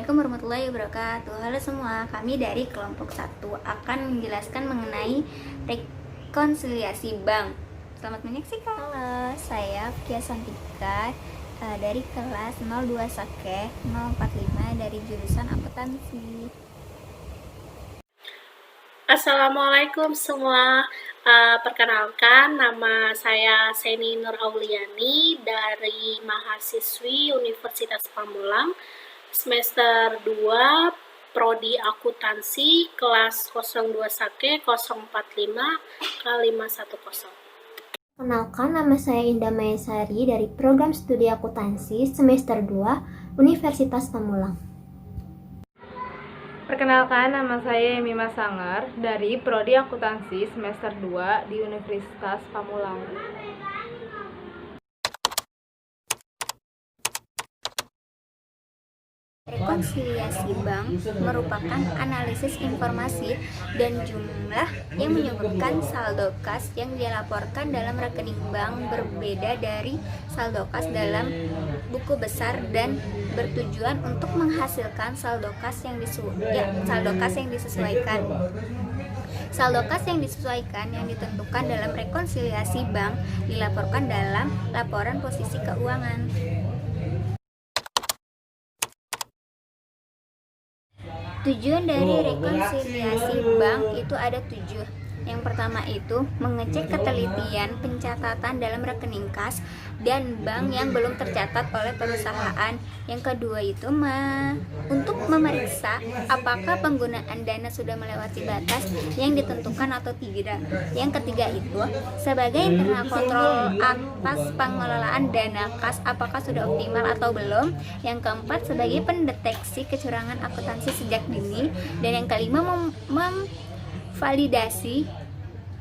Assalamualaikum warahmatullahi wabarakatuh. Halo semua, kami dari kelompok 1 akan menjelaskan mengenai rekonsiliasi bank. Selamat menyaksikan. Halo, saya Kia Santika dari kelas 02 Sake 045 dari jurusan akuntansi. Assalamualaikum semua. Perkenalkan, nama saya Seni Nur Auliani dari mahasiswi Universitas Pamulang, semester 2, Prodi Akuntansi, kelas 02 Sake 045 K510. Kenalkan, nama saya Indah Mayasari dari Program Studi Akuntansi semester 2 Universitas Pamulang. Perkenalkan, nama saya Mima Sanger dari Prodi Akuntansi semester 2 di Universitas Pamulang. Rekonsiliasi bank merupakan analisis informasi dan jumlah yang menyebutkan saldo kas yang dilaporkan dalam rekening bank berbeda dari saldo kas dalam buku besar dan bertujuan untuk menghasilkan saldo kas yang disesuaikan. Saldo kas yang disesuaikan yang ditentukan dalam rekonsiliasi bank dilaporkan dalam laporan posisi keuangan. Tujuan dari rekonsiliasi bank itu ada 7. Yang pertama itu mengecek ketelitian pencatatan dalam rekening kas dan bank yang belum tercatat oleh perusahaan. Yang kedua itu untuk memeriksa apakah penggunaan dana sudah melewati batas yang ditentukan atau tidak. Yang ketiga itu sebagai internal kontrol atas pengelolaan dana kas apakah sudah optimal atau belum. Yang keempat sebagai pendeteksi kecurangan akuntansi sejak dini. Dan yang kelima validasi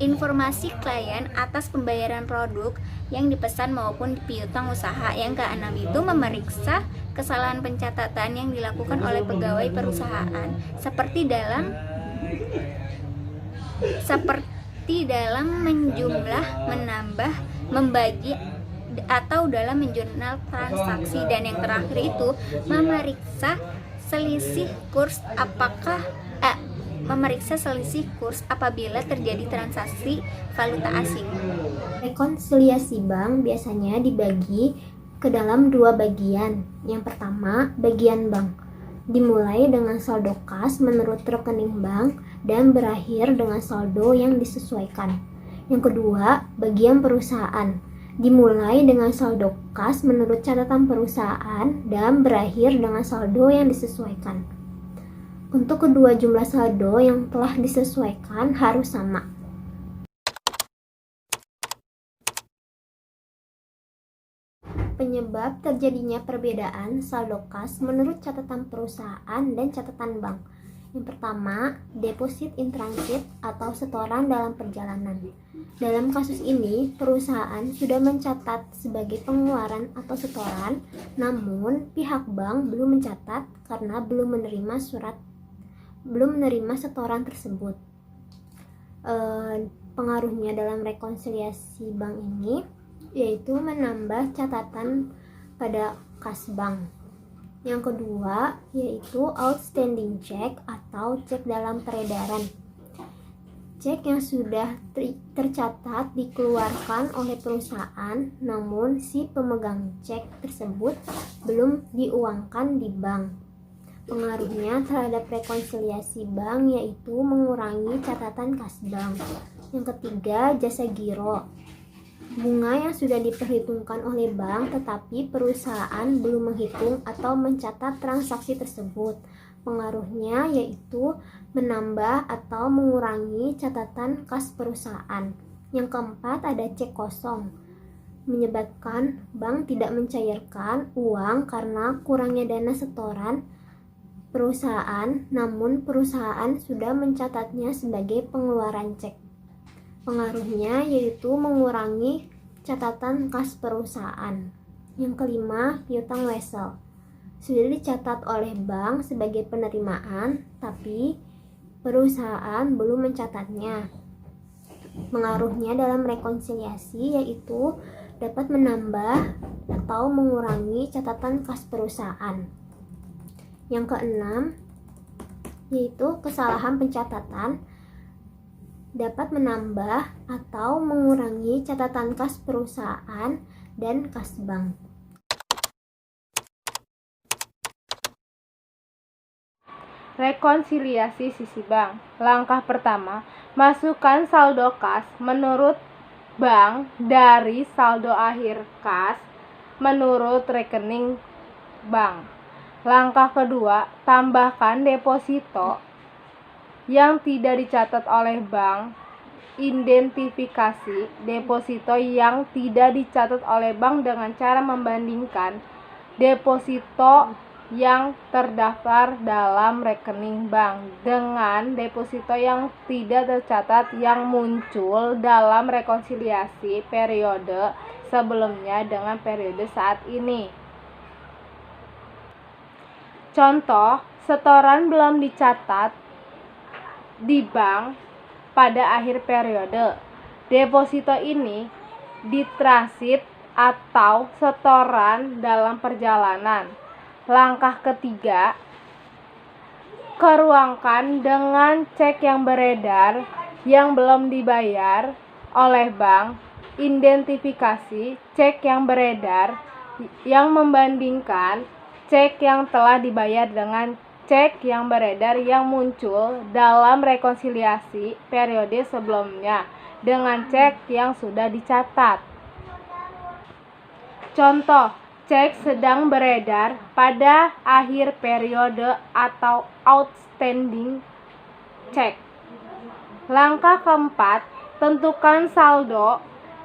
informasi klien atas pembayaran produk yang dipesan maupun piutang usaha. Yang keenam itu memeriksa kesalahan pencatatan yang dilakukan oleh pegawai perusahaan seperti dalam menjumlah, menambah, membagi atau dalam menjurnal transaksi. Dan yang terakhir itu memeriksa selisih kurs apabila terjadi transaksi valuta asing. Rekonsiliasi bank biasanya dibagi ke dalam 2 bagian. Yang pertama, bagian bank, dimulai dengan saldo kas menurut rekening bank dan berakhir dengan saldo yang disesuaikan. Yang kedua, bagian perusahaan, dimulai dengan saldo kas menurut catatan perusahaan dan berakhir dengan saldo yang disesuaikan. Untuk kedua jumlah saldo yang telah disesuaikan harus sama. Penyebab terjadinya perbedaan saldo kas menurut catatan perusahaan dan catatan bank. Yang pertama, deposit in transit atau setoran dalam perjalanan. Dalam kasus ini, perusahaan sudah mencatat sebagai pengeluaran atau setoran, namun pihak bank belum mencatat karena belum menerima setoran tersebut. Pengaruhnya dalam rekonsiliasi bank ini yaitu menambah catatan pada kas bank. Yang kedua yaitu outstanding check atau cek dalam peredaran. Cek yang sudah tercatat dikeluarkan oleh perusahaan, namun si pemegang cek tersebut belum diuangkan di bank. Pengaruhnya terhadap rekonsiliasi bank yaitu mengurangi catatan kas bank. Yang ketiga, jasa giro. Bunga yang sudah diperhitungkan oleh bank tetapi perusahaan belum menghitung atau mencatat transaksi tersebut. Pengaruhnya yaitu menambah atau mengurangi catatan kas perusahaan. Yang keempat, ada cek kosong, menyebabkan bank tidak mencairkan uang karena kurangnya dana setoran perusahaan, namun perusahaan sudah mencatatnya sebagai pengeluaran cek. Pengaruhnya yaitu mengurangi catatan kas perusahaan. Yang kelima, piutang wesel. Sudah dicatat oleh bank sebagai penerimaan, tapi perusahaan belum mencatatnya. Pengaruhnya dalam rekonsiliasi yaitu dapat menambah atau mengurangi catatan kas perusahaan. Yang keenam, yaitu kesalahan pencatatan dapat menambah atau mengurangi catatan kas perusahaan dan kas bank. Rekonsiliasi sisi bank. Langkah pertama, masukkan saldo kas menurut bank dari saldo akhir kas menurut rekening bank. Langkah kedua, tambahkan deposito yang tidak dicatat oleh bank. Identifikasi deposito yang tidak dicatat oleh bank dengan cara membandingkan deposito yang terdaftar dalam rekening bank dengan deposito yang tidak tercatat yang muncul dalam rekonsiliasi periode sebelumnya dengan periode saat ini. Contoh, setoran belum dicatat di bank pada akhir periode. Deposito ini ditransit atau setoran dalam perjalanan. Langkah ketiga, keruangkan dengan cek yang beredar yang belum dibayar oleh bank. Identifikasi cek yang beredar yang membandingkan cek yang telah dibayar dengan cek yang beredar yang muncul dalam rekonsiliasi periode sebelumnya dengan cek yang sudah dicatat. Contoh, cek sedang beredar pada akhir periode atau outstanding cek. Langkah keempat, tentukan saldo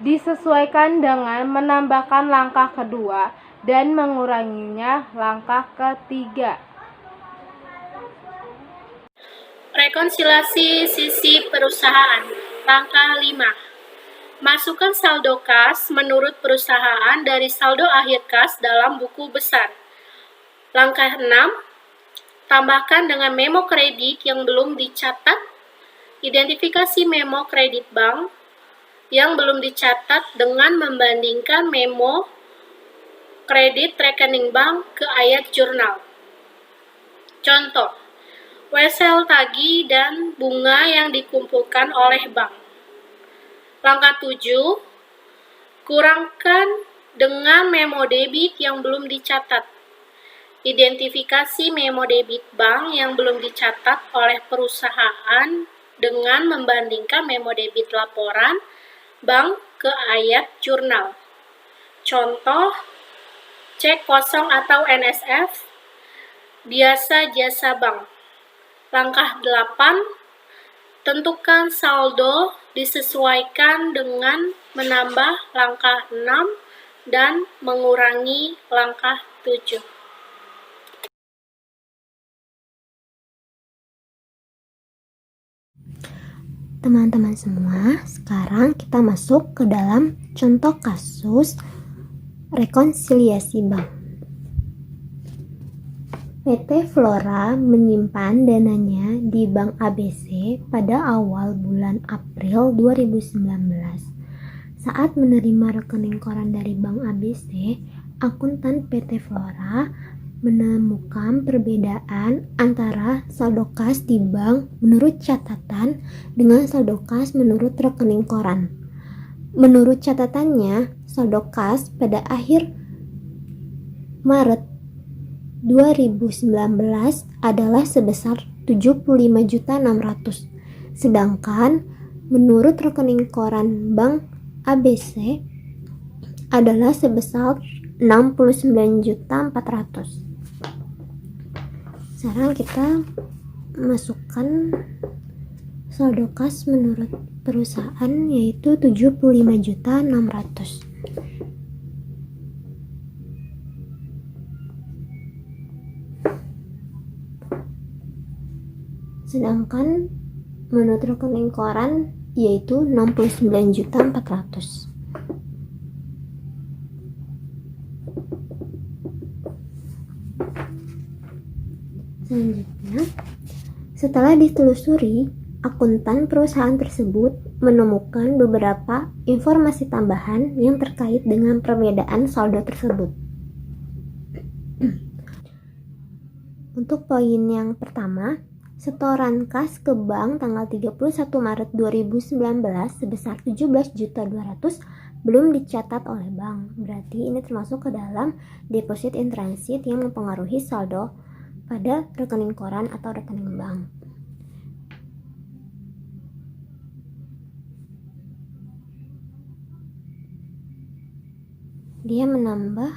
disesuaikan dengan menambahkan langkah kedua dan menguranginya langkah ketiga. Rekonsiliasi sisi perusahaan. Langkah 5. Masukkan saldo kas menurut perusahaan dari saldo akhir kas dalam buku besar. Langkah 6. Tambahkan dengan memo kredit yang belum dicatat. Identifikasi memo kredit bank yang belum dicatat dengan membandingkan memo kredit rekening bank ke ayat jurnal. Contoh, wesel tagih dan bunga yang dikumpulkan oleh bank. Langkah 7, kurangkan dengan memo debit yang belum dicatat. Identifikasi memo debit bank yang belum dicatat oleh perusahaan dengan membandingkan memo debit laporan bank ke ayat jurnal. Contoh, cek kosong atau NSF, biasa jasa bank. Langkah 8, tentukan saldo disesuaikan dengan menambah langkah 6 dan mengurangi langkah 7. Teman-teman semua, sekarang kita masuk ke dalam contoh kasus rekonsiliasi bank. PT Flora menyimpan dananya di Bank ABC pada awal bulan April 2019. Saat menerima rekening koran dari Bank ABC, akuntan PT Flora menemukan perbedaan antara saldo kas di bank menurut catatan dengan saldo kas menurut rekening koran. Menurut catatannya, saldo kas pada akhir Maret 2019 adalah sebesar 75.600.000, sedangkan menurut rekening koran Bank ABC adalah sebesar 69.400.000. Sekarang kita masukkan saldo kas menurut perusahaan yaitu 75.600.000. Sedangkan menurut rekening koran yaitu 69.400.000. Selanjutnya, setelah ditelusuri, akuntan perusahaan tersebut menemukan beberapa informasi tambahan yang terkait dengan perbedaan saldo tersebut. Untuk poin yang pertama, setoran kas ke bank tanggal 31 Maret 2019 sebesar 17.200.000 belum dicatat oleh bank. Berarti ini termasuk ke dalam deposit in transit yang mempengaruhi saldo pada rekening koran atau rekening bank. Dia menambah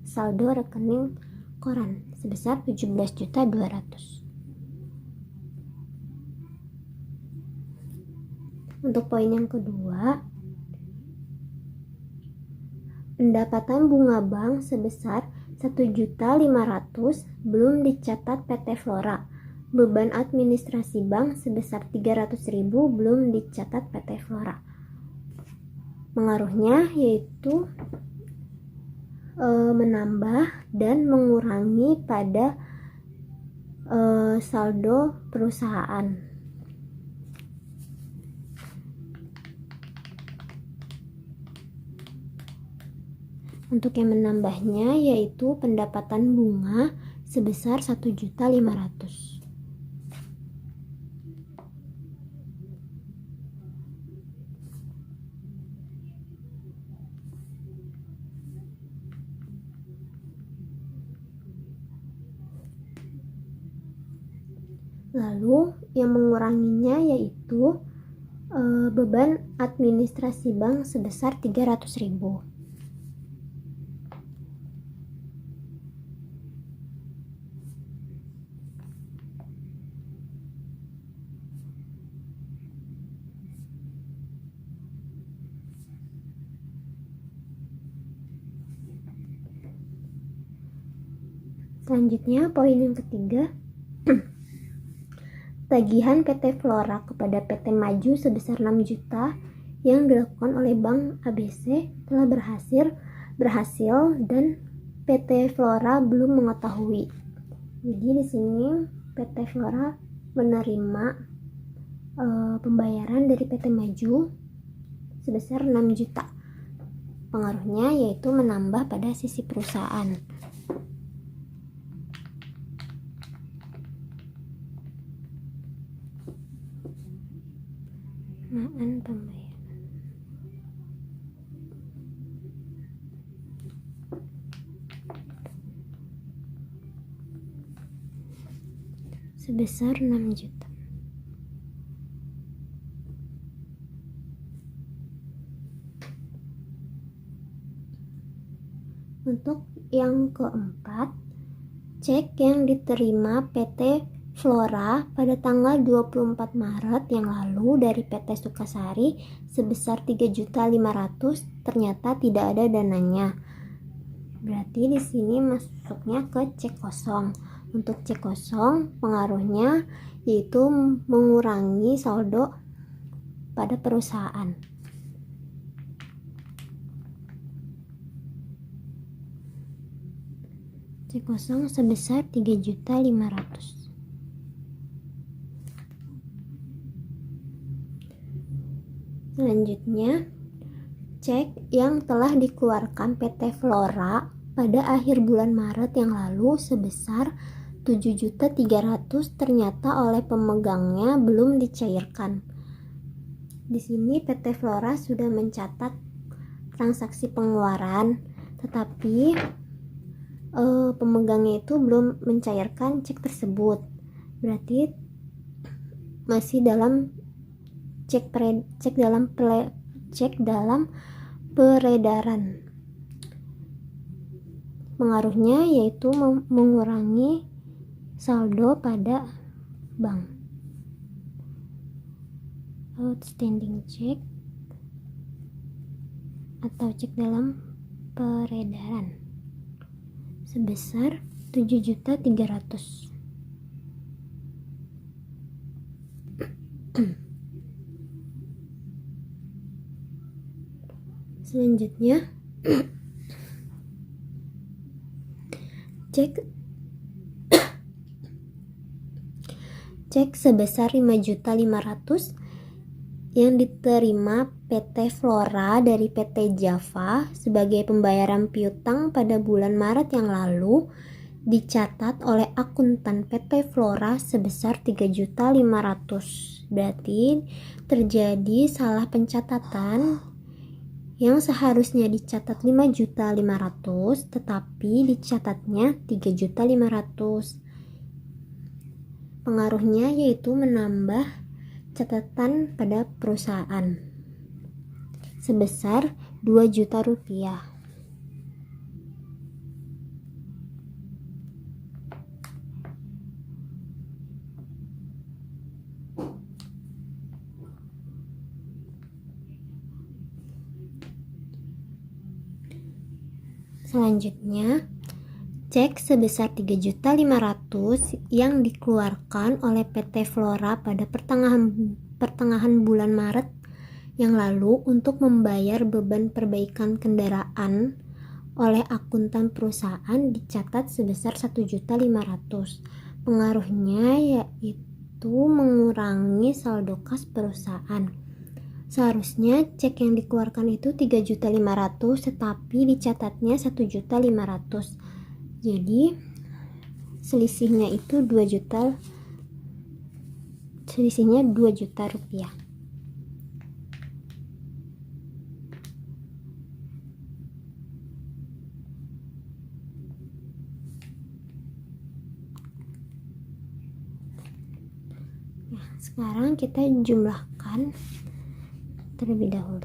saldo rekening koran sebesar 17.200.000. Untuk poin yang kedua, pendapatan bunga bank sebesar 1.500.000 belum dicatat PT Flora. Beban administrasi bank sebesar 300.000 belum dicatat PT Flora. Pengaruhnya yaitu menambah dan mengurangi pada saldo perusahaan. Untuk yang menambahnya yaitu pendapatan bunga sebesar 1.500.000. Lalu yang menguranginya yaitu beban administrasi bank sebesar 300.000. Selanjutnya poin yang ketiga, tagihan PT Flora kepada PT Maju sebesar 6 juta yang dilakukan oleh Bank ABC telah berhasil dan PT Flora belum mengetahui. Jadi di sini PT Flora menerima pembayaran dari PT Maju sebesar 6 juta. Pengaruhnya yaitu menambah pada sisi perusahaan. Penerimaan pembayaran sebesar 6 juta. Untuk yang keempat, cek yang diterima PT Flora pada tanggal 24 Maret yang lalu dari PT Sukasari sebesar 3.500.000 ternyata tidak ada dananya. Berarti di sini masuknya ke cek kosong. Untuk cek kosong pengaruhnya yaitu mengurangi saldo pada perusahaan. Cek kosong sebesar 3.500.000. Selanjutnya, cek yang telah dikeluarkan PT Flora pada akhir bulan Maret yang lalu sebesar 7.300.000 ternyata oleh pemegangnya belum dicairkan. Di sini PT Flora sudah mencatat transaksi pengeluaran, tetapi pemegangnya itu belum mencairkan cek tersebut. Berarti masih dalam cek dalam peredaran. Pengaruhnya yaitu mengurangi saldo pada bank. Outstanding check atau cek dalam peredaran sebesar 7.300.000. Selanjutnya, cek sebesar 5.500.000 yang diterima PT Flora dari PT Java sebagai pembayaran piutang pada bulan Maret yang lalu dicatat oleh akuntan PT Flora sebesar 3.500.000. Berarti terjadi salah pencatatan yang seharusnya dicatat 5.500.000 tetapi dicatatnya 3.500.000. Pengaruhnya yaitu menambah catatan pada perusahaan sebesar 2 juta rupiah. Selanjutnya, cek sebesar 3.500.000 yang dikeluarkan oleh PT Flora pada pertengahan bulan Maret yang lalu untuk membayar beban perbaikan kendaraan oleh akuntan perusahaan dicatat sebesar 1.500.000. Pengaruhnya yaitu mengurangi saldo kas perusahaan. Seharusnya cek yang dikeluarkan itu 3.500.000 tetapi dicatatnya 1.500.000. Jadi selisihnya itu 2 juta. Selisihnya 2 juta rupiah. Nah, sekarang kita jumlahkan terlebih dahulu.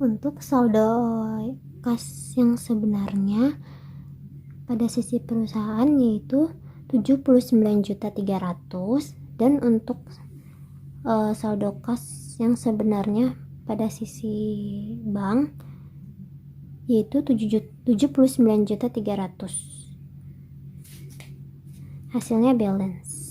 Untuk saldo kas yang sebenarnya pada sisi perusahaan yaitu 79.300.000 dan untuk saldo kas yang sebenarnya pada sisi bank yaitu 79.300.000. Hasilnya balance.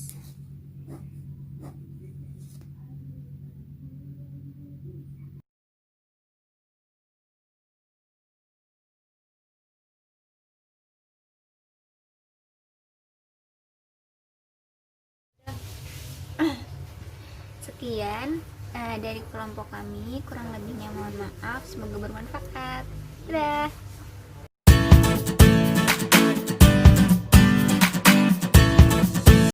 Sekian dari kelompok kami, kurang lebihnya mohon maaf, semoga bermanfaat. Dadah.